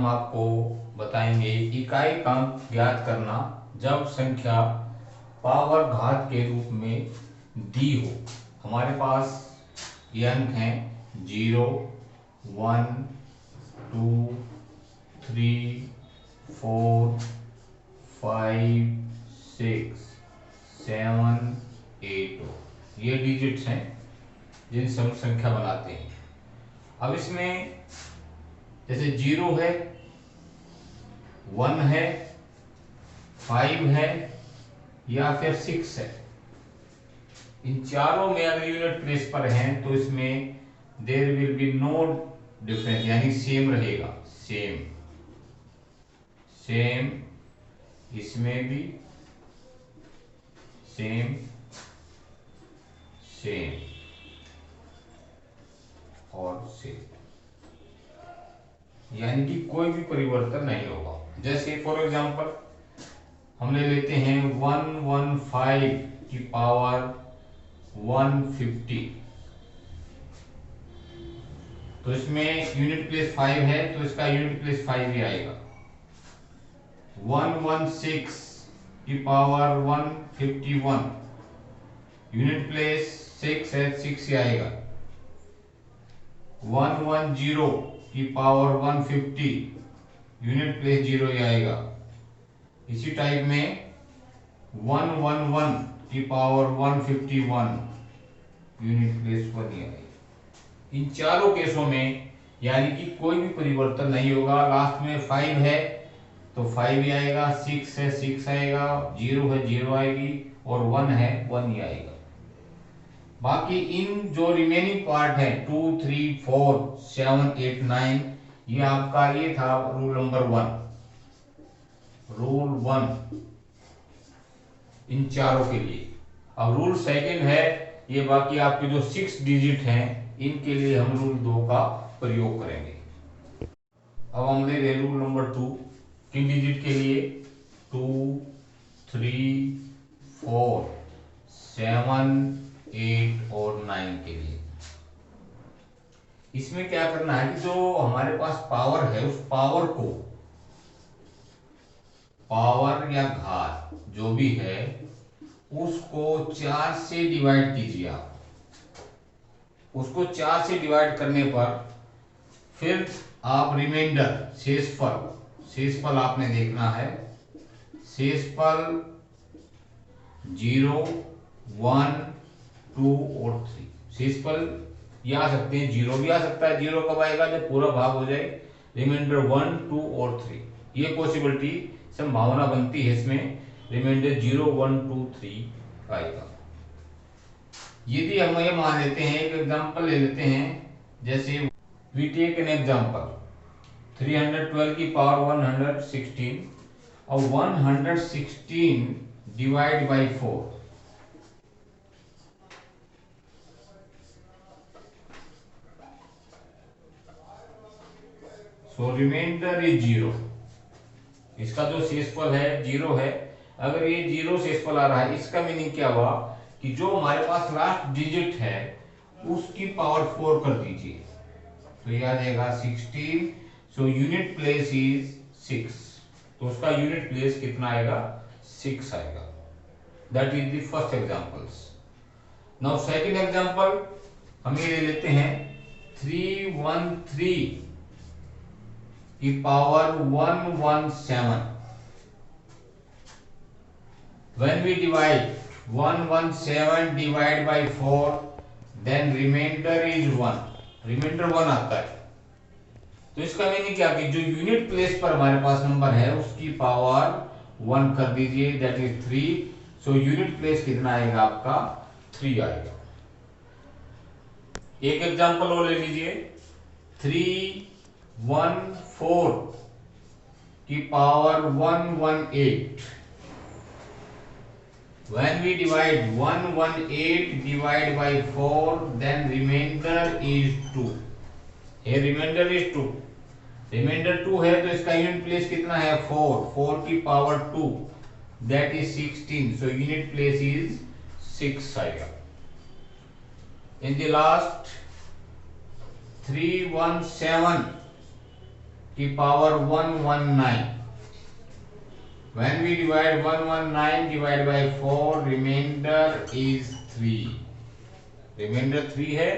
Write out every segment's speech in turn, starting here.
हम आपको बताएंगे इकाई-अंक ज्ञात करना जब संख्या पावर घात के रूप में दी हो। हमारे पास ये अंक हैं 0, 1, 2, 3, 4, 5, 6, 7, 8। ये डिजिट्स हैं जिनसे हम संख्या बनाते हैं। अब इसमें जैसे 0 है, 1 है, 5 है या फिर 6 है, इन चारों में अगर यूनिट प्लेस पर हैं तो इसमें there will be no difference, यानी सेम रहेगा। सेम सेम इसमें भी सेम सेम और सेम, यानी कि कोई भी परिवर्तन नहीं होगा। जैसे फॉर एग्जांपल हम ले लेते हैं 115 की पावर 150, तो इसमें यूनिट प्लेस 5 है तो इसका यूनिट प्लेस 5 ही आएगा। 116 की पावर 151, यूनिट प्लेस 6 है, 6 ही आएगा। 110 की पावर 150, यूनिट प्लेस 0 ही आएगा। इसी टाइप में 111 की पावर 151, यूनिट प्लेस 1 ही आएगा। इन चारों केसों में यानी कि कोई भी परिवर्तन नहीं होगा। लास्ट में 5 है तो 5 ही आएगा, 6 है 6 आएगा, 0 है 0 आएगी और 1 है 1 ही आएगा। बाकी इन जो रिमेनिंग पार्ट है 2, 3, 4, 7, 8, 9, ये आपका ये था रूल नंबर 1, रूल 1 इन चारों के लिए। अब रूल सेकंड है ये बाकी आपके जो 6 डिजिट हैं इनके लिए हम रूल 2 का प्रयोग करेंगे। अब हम ले रहे रूल नंबर 2 किन डिजिट के लिए, 2, 3, 4, 7, 8 और 9 के लिए। इसमें क्या करना है कि जो हमारे पास पावर है उस पावर को, पावर या घात जो भी है उसको 4 से डिवाइड कीजिए। आप उसको 4 से डिवाइड करने पर फिर आप रिमाइंडर शेषफल आपने देखना है। शेषफल 0, 1, 2 और 3। शेषफल ये आ सकते हैं, 0 भी आ सकता है। 0 कब आएगा, जब पूरा भाग हो जाए। रिमाइंडर 1, 2 और 3, ये पॉसिबिलिटी संभावना बनती है इसमें रिमाइंडर 0, 1, 2, 3 आएगा। यदि हम ये मान लेते हैं, एक एग्जांपल ले लेते हैं, जैसे वी टेक एन एग्जांपल 312 की पावर 116 और 116 divide by 4, so reminder is 0। इसका जो शेषफल है 0 है। अगर ये 0 शेषफल आ रहा है, इसका मीनिंग क्या हुआ कि जो हमारे पास लास्ट डिजिट है उसकी पावर 4 कर दीजिए, तो ये आ जाएगा 16। सो यूनिट प्लेस इज 6, तो उसका यूनिट प्लेस कितना आएगा, 6 आएगा। That is the first examples. Now second example हम ये ले लेते हैं 313 की power 117। When we divide 117 divide by 4, then remainder is 1। Reminder 1 आता है, तो इसका मीनिंग क्या कि जो यूनिट प्लेस पर हमारे पास नंबर है उसकी पावर 1 कर दीजिए, that is 3। So unit place कितना आएगा आपका, 3 आएगा। एक एग्जांपल और ले लीजिए 314 की power 118। When we divide 118 divide by 4, then remainder is 2। Here remainder is 2। Reminder 2 है तो इसका यूनिट प्लेस कितना है, 4। 4 की power 2 that is 16। So unit place is 6 आएगा। इन द लास्ट 317 की power 119. When we divide 119 divided by 4, remainder is 3. Reminder 3 है,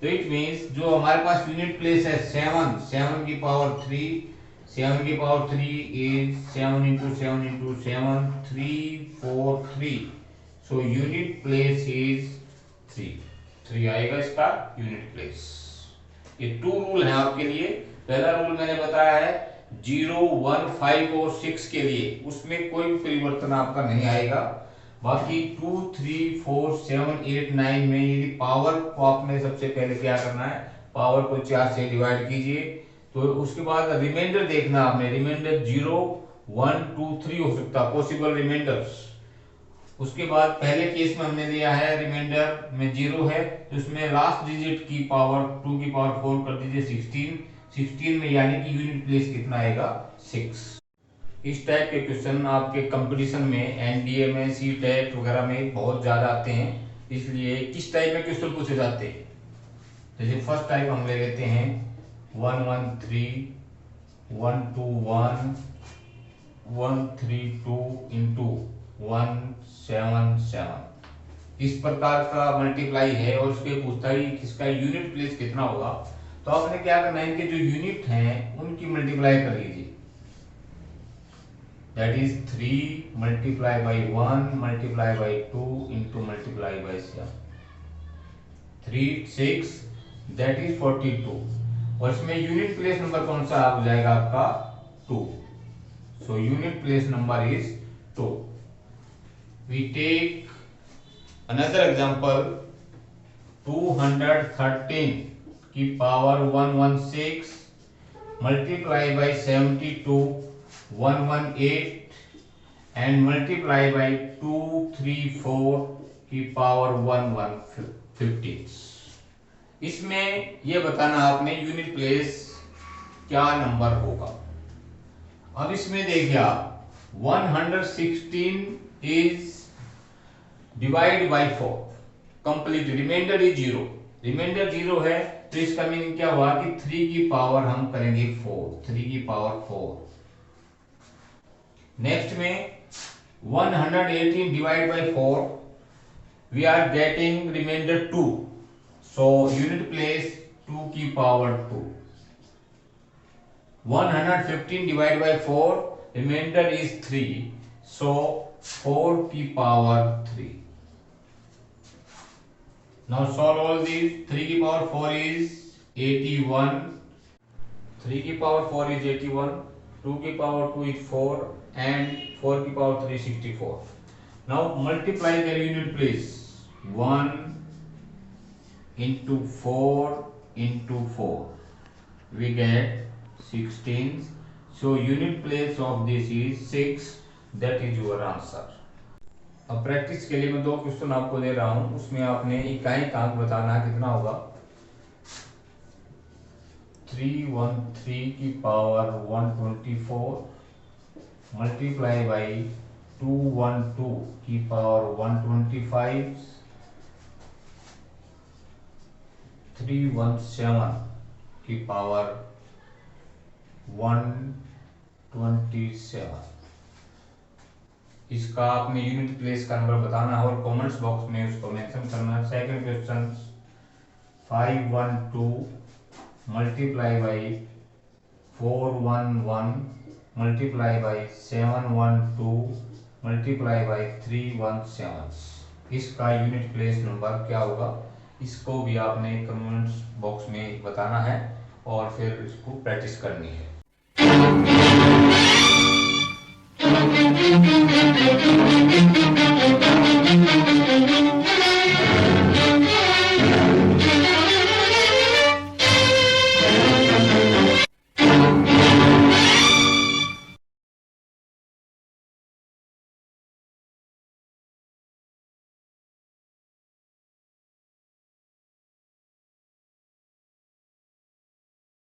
तो इट मीन्स जो हमारे पास यूनिट प्लेस है 7 की पावर 3, 7 की power 3 is 7 into 7 into 7, 343. So unit place is 3 आएगा इसका यूनिट प्लेस. ये 2 रूल है आपके लिए. पहला रूल मैंने बताया है 0, 1, 5 और 6 के लिए, उसमें कोई परिवर्तन आपका नहीं आएगा. बाकी 2, 3, 4, 7, 8, 9 में यदि पावर को आपने सबसे पहले क्या करना है, पावर को 4 से डिवाइड कीजिए. तो उसके बाद रिमाइंडर देखना आपने. रिमाइंडर 0, 1, 2, 3 हो सकता पॉसिबल रिमाइंडर्स. उसके बाद पहले केस में हमने लिया है रिमाइंडर में 0 है, तो उसमें लास्ट डिजिट की पावर 2 की पावर 4 कर दीजिए 16 में, यानी कि यूनिट प्लेस कितना आएगा 6. इस टाइप के क्वेश्चन आपके कंपटीशन में एनडीए में सी टेट वगैरह में बहुत ज्यादा आते हैं. इसलिए किस टाइप में क्वेश्चन पूछे जाते हैं, जैसे फर्स्ट टाइप हम ले लेते हैं 113, 121, 132 into 177. इस प्रकार का मल्टीप्लाई है और उसके पूछता है किसका यूनिट प्लेस कितना होगा. तो आपने क्या करना है, इनके जो यूनिट हैं उनकी मल्टीप्लाई कर लीजिए. That is 3 multiply by 1 multiply by 2 into multiply by 7. 3, 6 that is 42. और इसमें यूनिट प्लेस नंबर कौन सा हो जाएगा आपका 2. So unit place number is 2. We take another example 213 की power 116 multiply by 72 118 and multiply by 234 की पावर 115. इसमें ये बताना आपने यूनिट प्लेस क्या नंबर होगा. अब इसमें देखिए आप 116 is divide by 4 complete. Reminder is 0. Reminder 0 है, तो इसका मीनिंग क्या हुआ कि 3 की पावर हम करेंगे 4. 3 की पावर 4. नेक्स्ट में 118 divide by 4 we are getting reminder 2. So unit place 2 की power 2. 115 divide by 4 reminder is 3. So 4 की power 3. Now solve all these. 3 की पावर 4 इज 81. 3 की पावर 4 इज 81. 2 की पावर 2 इज 4 and 4 की power 3 64. Now multiply the unit place. 1 into 4 into 4 we get 16. So unit place of this is 6. That is your answer. अब practice के लिए मैं 2 question आपको दे रहा हूं, उसमें आपने इकाई अंक बताना कितना होगा. 313 की पावर 124 मल्टीप्लाई बाई 212 की पावर 125, 317 की पावर 127. इसका आपने यूनिट प्लेस का नंबर बताना है और कमेंट्स बॉक्स में उसको मेंशन करना है. Second question 512 multiply by 411 multiply by 712 multiply by 317. इसका यूनिट प्लेस नंबर क्या होगा, इसको भी आपने कमेंट्स बॉक्स में बताना है और फिर इसको प्रैक्टिस करनी है.